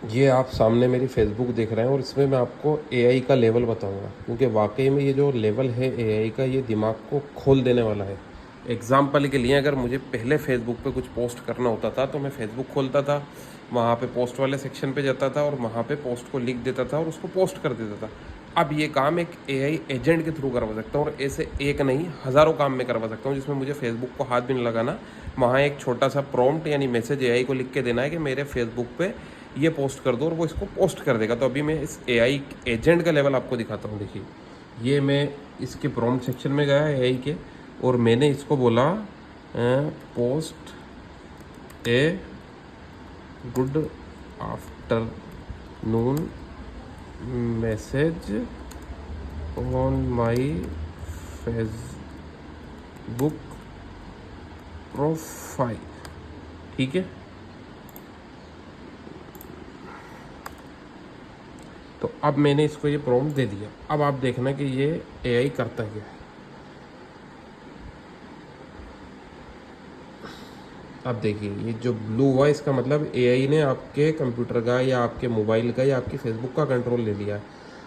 ये आप सामने मेरी फेसबुक देख रहे हैं और इसमें मैं आपको एआई का लेवल बताऊंगा, क्योंकि वाकई में ये जो लेवल है एआई का, ये दिमाग को खोल देने वाला है। एग्जाम्पल के लिए, अगर मुझे पहले फेसबुक पे कुछ पोस्ट करना होता था तो मैं फेसबुक खोलता था, वहाँ पे पोस्ट वाले सेक्शन पे जाता था और वहाँ पे पोस्ट को लिख देता था और उसको पोस्ट कर देता था। अब ये काम एक एआई एजेंट के थ्रू करवा सकता हूँ, और ऐसे एक नहीं हज़ारों काम में करवा सकता हूँ, जिसमें मुझे फेसबुक को हाथ भी नहीं लगाना। वहाँ एक छोटा सा प्रॉम्प्ट यानी मैसेज एआई को लिख के देना है कि मेरे फेसबुक पे ये पोस्ट कर दो, और वो इसको पोस्ट कर देगा। तो अभी मैं इस एआई एजेंट का लेवल आपको दिखाता हूँ। देखिए, ये मैं इसके प्रॉम्प्ट सेक्शन में गया एआई के, और मैंने इसको बोला post a good afternoon message on my Facebook profile. ठीक है, तो अब मैंने इसको ये प्रॉम्प्ट दे दिया। अब आप देखना कि ये एआई करता क्या है। अब देखिए, ये जो ब्लू हुआ इसका मतलब एआई ने आपके कंप्यूटर का या आपके मोबाइल का या आपकी फेसबुक का कंट्रोल ले लिया है।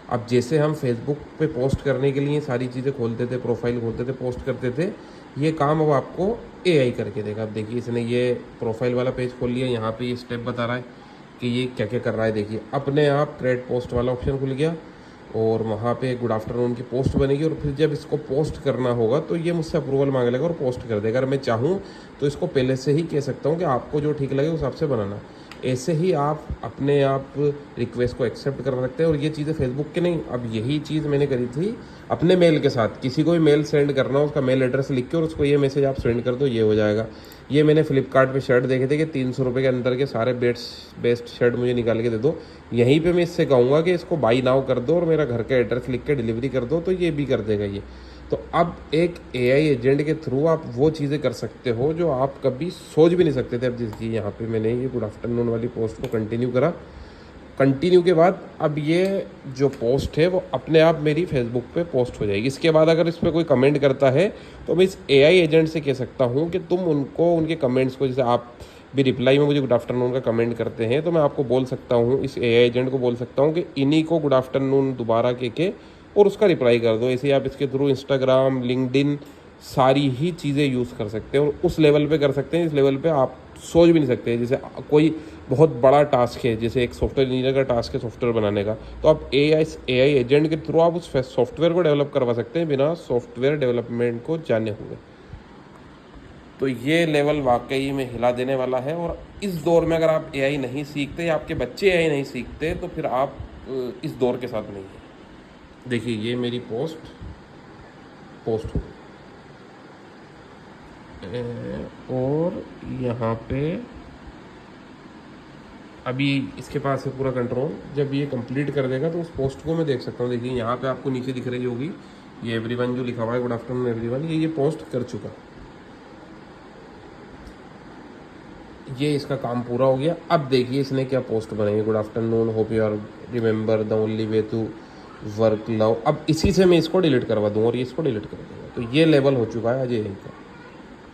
अब जैसे हम फेसबुक पे पोस्ट करने के लिए सारी चीज़ें खोलते थे, प्रोफाइल खोलते थे, पोस्ट करते थे, ये काम अब आपको एआई करके देगा। अब देखिए, इसने ये प्रोफाइल वाला पेज खोल लिया, यहाँ पे ये स्टेप बता रहा है कि ये क्या क्या कर रहा है। देखिए, अपने आप क्रिएट पोस्ट वाला ऑप्शन खुल गया और वहाँ पे गुड आफ्टरनून की पोस्ट बनेगी, और फिर जब इसको पोस्ट करना होगा तो ये मुझसे अप्रूवल मांग लेगा और पोस्ट कर देगा। अगर मैं चाहूँ तो इसको पहले से ही कह सकता हूँ कि आपको जो ठीक लगे उस हिसाब से बनाना। ऐसे ही आप अपने आप रिक्वेस्ट को एक्सेप्ट कर सकते हैं। और ये चीज़ें फेसबुक की नहीं, अब यही चीज़ मैंने करी थी अपने मेल के साथ। किसी को भी मेल सेंड करना हो, उसका मेल एड्रेस लिख के और उसको ये मैसेज आप सेंड कर दो, ये हो जाएगा। ये मैंने फ्लिपकार्ट पे शर्ट देखे थे कि 300 रुपये के अंदर के सारे बेस्ट शर्ट मुझे निकाल के दे दो। यहीं पे मैं इससे कहूँगा कि इसको बाई नाउ कर दो और मेरा घर का एड्रेस लिख के डिलीवरी कर दो, तो ये भी कर देगा ये। तो अब एक एआई एजेंट के थ्रू आप वो चीज़ें कर सकते हो जो आप कभी सोच भी नहीं सकते थे। अब जैसे यहाँ पे मैंने ये गुड आफ्टरनून वाली पोस्ट को कंटिन्यू करा, कंटिन्यू के बाद अब ये जो पोस्ट है वो अपने आप मेरी फेसबुक पे पोस्ट हो जाएगी। इसके बाद अगर इस पर कोई कमेंट करता है तो मैं इस एआई एजेंट से कह सकता हूँ कि तुम उनको उनके कमेंट्स को, जैसे आप भी रिप्लाई में मुझे गुड आफ्टरनून का कमेंट करते हैं, तो मैं आपको बोल सकता हूँ, इस एआई एजेंट को बोल सकता हूँ कि इन्हीं को गुड आफ्टरनून दोबारा के और उसका रिप्लाई कर दो। ऐसे ही आप इसके थ्रू इंस्टाग्राम, लिंक्डइन सारी ही चीज़ें यूज़ कर सकते हैं और उस लेवल पे कर सकते हैं, इस लेवल पे आप सोच भी नहीं सकते। जैसे कोई बहुत बड़ा टास्क है, जैसे एक सॉफ्टवेयर इंजीनियर का टास्क है सॉफ्टवेयर बनाने का, तो आप एआई एजेंट के थ्रू आप उस सॉफ्टवेयर को डेवलप करवा सकते हैं बिना सॉफ्टवेयर डेवलपमेंट को जाने हुए। तो ये लेवल वाकई में हिला देने वाला है। और इस दौर में अगर आप एआई नहीं सीखते या आपके बच्चे एआई नहीं सीखते तो फिर आप इस दौर के साथ नहीं हैं। देखिए, ये मेरी पोस्ट हो गई और यहाँ पे अभी इसके पास है पूरा कंट्रोल। जब ये कंप्लीट कर देगा तो उस पोस्ट को मैं देख सकता हूँ। देखिए, यहाँ पे आपको नीचे दिख रही होगी ये एवरीवन जो लिखा हुआ है, गुड आफ्टरनून एवरीवन, ये पोस्ट कर चुका। ये इसका काम पूरा हो गया। अब देखिए इसने क्या पोस्ट बनाई है, good afternoon, hope you are remember the only way to work love. अब इसी से मैं इसको डिलीट करवा दूँ और ये इसको डिलीट कर दूँगा। तो ये लेवल हो चुका है अजय का।